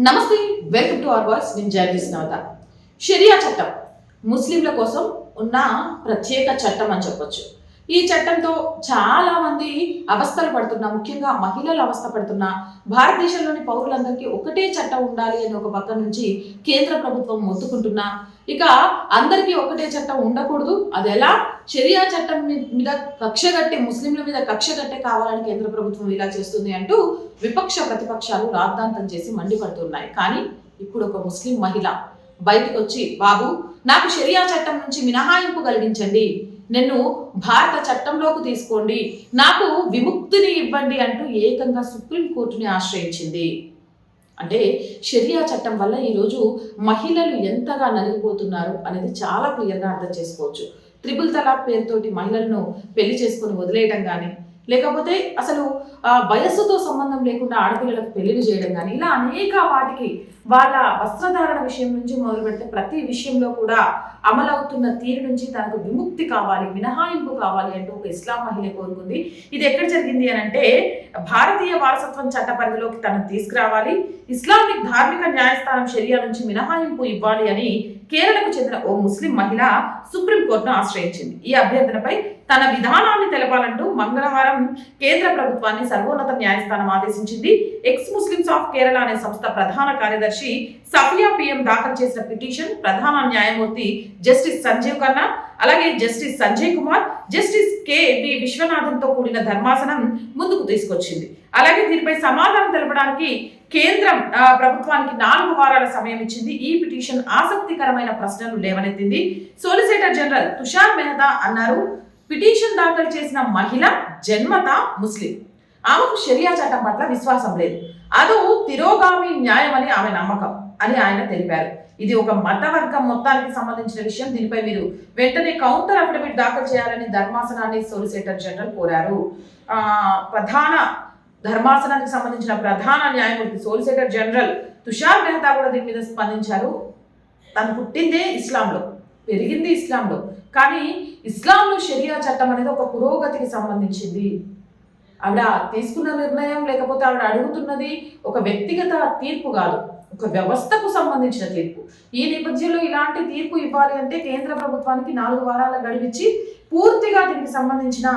నమస్తే, welcome to our voice. నేను journalist నవత. షరియా చట్టం ముస్లింల కోసం ఉన్న ప్రత్యేక చట్టం అని చెప్పొచ్చు. ఈ చట్టంతో చాలా మంది అవస్థలు పడుతున్నా, ముఖ్యంగా మహిళలు అవస్థ పడుతున్నా, భారతదేశంలోని పౌరులందరికీ ఒకటే చట్టం ఉండాలి అని ఒక పక్క నుంచి కేంద్ర ప్రభుత్వం మొత్తుకుంటున్నా, ఇక అందరికీ ఒకటే చట్టం ఉండకూడదు, అది ఎలా షరియా చట్టం మీద కక్షగట్టే, ముస్లింల మీద కక్షగట్టే కావాలని కేంద్ర ప్రభుత్వం ఇలా చేస్తుంది అంటూ విపక్ష ప్రతిపక్షాలు రాద్ధాంతం చేసి మండిపడుతున్నాయి. కానీ ఇప్పుడు ఒక ముస్లిం మహిళ బయటకు వచ్చి, బాబు నాకు షరియా చట్టం నుంచి మినహాయింపు కలిగించండి, నన్ను భారత చట్టంలోకి తీసుకోండి, నాకు విముక్తిని ఇవ్వండి అంటూ ఏకంగా సుప్రీంకోర్టుని ఆశ్రయించింది. అంటే షరియా చట్టం వల్ల ఈరోజు మహిళలు ఎంతగా నలిగిపోతున్నారు అనేది చాలా క్లియర్గా అర్థం చేసుకోవచ్చు. త్రిపుల్ తలాక్ పేరుతోటి మహిళలను పెళ్లి చేసుకొని వదిలేయడం కానీ, లేకపోతే అసలు వయస్సుతో సంబంధం లేకుండా ఆడపిల్లలకు పెళ్లిళ్ళు చేయడం కానీ, ఇలా అనేక వాటికి వాళ్ళ వస్త్రధారణ విషయం నుంచి మొదలు పెడితే ప్రతి విషయంలో కూడా అమలవుతున్న తీరు నుంచి తనకు విముక్తి కావాలి, మినహాయింపు కావాలి అంటూ ఒక ఇస్లాం మహిళ కోరుకుంది. ఇది ఎక్కడ జరిగింది అని అంటే, భారతీయ వారసత్వం చట్ట పరిధిలోకి తనను తీసుకురావాలి, ఇస్లామిక్ ధార్మిక న్యాయస్థానం షరియా నుంచి మినహాయింపు ఇవ్వాలి అని కేరళకు చెందిన ఓ ముస్లిం మహిళ సుప్రీంకోర్టును ఆశ్రయించింది. ఈ అభ్యర్థనపై తన విధానాన్ని తెలపాలంటూ మంగళవారం కేంద్ర ప్రభుత్వాన్ని సర్వోన్నత న్యాయస్థానం ఆదేశించింది. ఎక్స్ ముస్లిమ్స్ ఆఫ్ కేరళ అనే సంస్థ ప్రధాన కార్యదర్శి సఫియా పిఎం దాఖలు చేసిన పిటిషన్ ప్రధాన న్యాయమూర్తి జస్టిస్ సంజీవ్ ఖన్నా, అలాగే justice Sanjay Kumar, justice KV విశ్వనాథన్తో కూడిన ధర్మాసనం ముందుకు తీసుకొచ్చింది. అలాగే దీనిపై సమాధానం తెలపడానికి కేంద్రం ప్రభుత్వానికి 4 వారాల సమయం ఇచ్చింది. ఈ పిటిషన్ ఆసక్తికరమైన ప్రశ్నలు లేవనెత్తింది. సోలిసిటర్ జనరల్ తుషార్ మెహతా అన్నారు, పిటిషన్ దాఖలు చేసిన మహిళ జన్మత ముస్లిం, ఆమెకు షరియా చట్టం పట్ల విశ్వాసం లేదు, అదో తిరోగామి న్యాయం అని ఆమె నమ్మకం అని ఆయన తెలిపారు. ఇది ఒక మతవర్గం మొత్తానికి సంబంధించిన విషయం, దీనిపై మీరు వెంటనే కౌంటర్ అఫిడవిట్ దాఖలు చేయాలని ధర్మాసనాన్ని సోలిసిటర్ జనరల్ కోరారు. ప్రధాన ధర్మాసనానికి సంబంధించిన ప్రధాన న్యాయమూర్తి సోలిసిటర్ జనరల్ తుషార్ మెహతా కూడా దీని మీద స్పందించారు. తను పుట్టిందే ఇస్లాంలో, పెరిగింది ఇస్లాంలో, కానీ ఇస్లాంలో షరియా చట్టం అనేది ఒక పురోగతికి సంబంధించింది. ఆవిడ తీసుకున్న నిర్ణయం, లేకపోతే ఆవిడ అడుగుతున్నది ఒక వ్యక్తిగత తీర్పు కాదు, ఒక వ్యవస్థకు సంబంధించిన తీర్పు. ఈ నేపథ్యంలో ఇలాంటి తీర్పు ఇవ్వాలి అంటే కేంద్ర ప్రభుత్వానికి 4 వారాల గడువిచ్చి పూర్తిగా దీనికి సంబంధించిన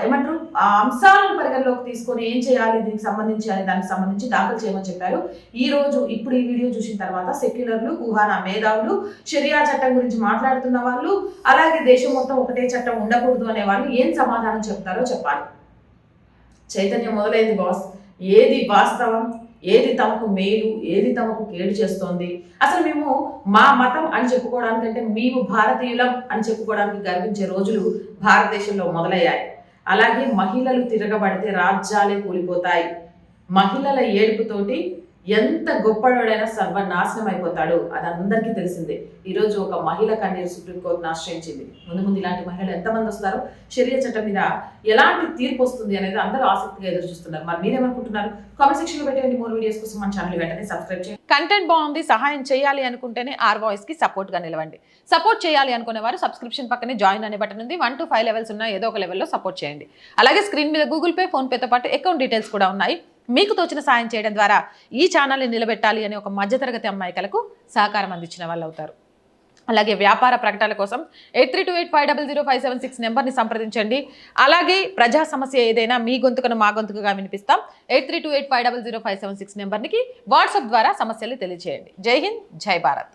ఏమంటారు అంశాలను పరిగణలోకి తీసుకొని ఏం చేయాలి, దీనికి సంబంధించి దానికి సంబంధించి దాఖలు చేయమని చెప్పారు. ఈ రోజు ఇప్పుడు ఈ వీడియో చూసిన తర్వాత సెక్యులర్లు, కుహానా మేధావులు, షరియా చట్టం గురించి మాట్లాడుతున్న వాళ్ళు, అలాగే దేశం మొత్తం ఒకటే చట్టం ఉండకూడదు అనే వాళ్ళు ఏం సమాధానం చెప్తారో చెప్పాలి. చైతన్యం మొదలైంది బాస్. ఏది వాస్తవం, ఏది తమకు మేలు, ఏది తమకు కేడు చేస్తోంది, అసలు మేము మా మతం అని చెప్పుకోవడానికంటే మేము భారతీయులం అని చెప్పుకోవడానికి గర్వించే రోజులు భారతదేశంలో మొదలయ్యాయి. అలాగే మహిళలు తిరగబడితే రాజ్యాలే కూలిపోతాయి. మహిళల ఏడుపుతోటి ఎంత గొప్పవాడైనా సర్వనాశనం అయిపోతాడు, అది అందరికీ తెలిసిందే. ఈరోజు ఒక మహిళ కన్నీరు సుప్రీంకోర్టును ఆశ్రయించింది. ముందు ఇలాంటి మహిళలు ఎంతమంది వస్తారో, షరియా చట్టం మీద ఎలాంటి తీర్పు వస్తుంది అనేది అందరూ ఆసక్తిగా ఎదురు చూస్తున్నారు. మరి మీరేమనుకుంటున్నారు? కామెంట్ సెక్షన్ లో పెట్టండి. మోర్ వీడియోస్ కోసం మన ఛానల్ వెంటనే సబ్స్క్రైబ్ చేయండి. కంటెంట్ బాగుంది, సహాయం చేయాలి అనుకుంటేనే ఆర్ వాయిస్ కి సపోర్ట్ గా నిలవండి. సపోర్ట్ చేయాలి అనుకునే వారు సబ్స్క్రిప్షన్ పక్కనే జాయిన్ అనే బటన్ ఉంది. 1 to 5 లెవెల్స్ ఉన్న ఏదో ఒక లెవెల్లో సపోర్ట్ చేయండి. అలాగే స్క్రీన్ మీద గూగుల్ పే, ఫోన్ పేతో పాటు అకౌంట్ డీటెయిల్స్ కూడా ఉన్నాయి. మీకు తోచిన సాయం చేయడం ద్వారా ఈ ఛానల్ని నిలబెట్టాలి అనే ఒక మధ్యతరగతి అమ్మాయికలకు సహకారం అందించిన వాళ్ళు అవుతారు. అలాగే వ్యాపార ప్రకటనల కోసం 8328500576 నెంబర్ని సంప్రదించండి. అలాగే ప్రజా సమస్య ఏదైనా మీ గొంతుకను మా గొంతుకుగా వినిపిస్తాం. 8328500576 నెంబర్కి వాట్సాప్ ద్వారా సమస్యలు తెలియజేయండి. జై హింద్, జై భారత్.